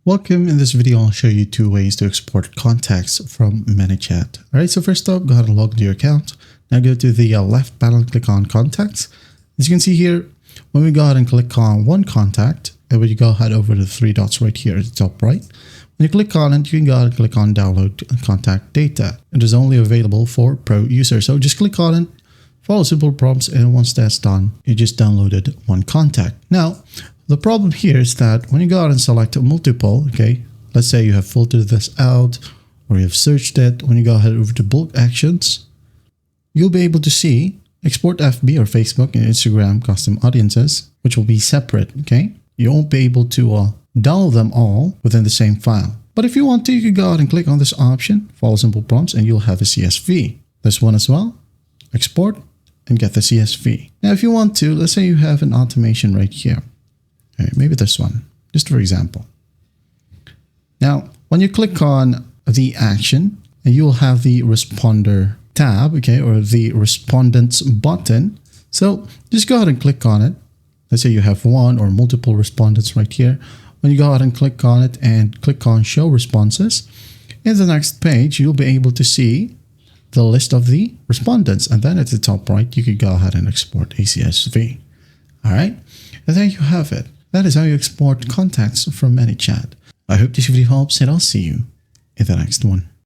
Welcome. In this video, I'll show you two ways to export contacts from ManyChat. Alright, so first up, go ahead and log into your account. Now go to the left panel and click on Contacts. As you can see here, when we go ahead and click on one contact, and when you go ahead over the three dots right here at the top right, when you click on it, you can go ahead and click on Download Contact Data. It is only available for Pro users, so just click on it, follow simple prompts, and once that's done, you just downloaded one contact. Now, the problem here is that when you go out and select multiple, okay, let's say you have filtered this out or you have searched it, when you go ahead over to bulk actions, you'll be able to see export FB or Facebook and Instagram custom audiences, which will be separate, okay? You won't be able to download them all within the same file. But if you want to, you can go out and click on this option, follow simple prompts, and you'll have a CSV. This one as well, export and get the CSV. Now, if you want to, let's say you have an automation right here. Okay, maybe this one, just for example. Now, when you click on the action, and you will have the responder tab, okay, or the respondents button. So just go ahead and click on it. Let's say you have one or multiple respondents right here. When you go ahead and click on it and click on show responses, in the next page, you'll be able to see the list of the respondents. And then at the top right, you can go ahead and export a CSV. All right, and there you have it. That is how you export contacts from ManyChat. I hope this video helps, and I'll see you in the next one.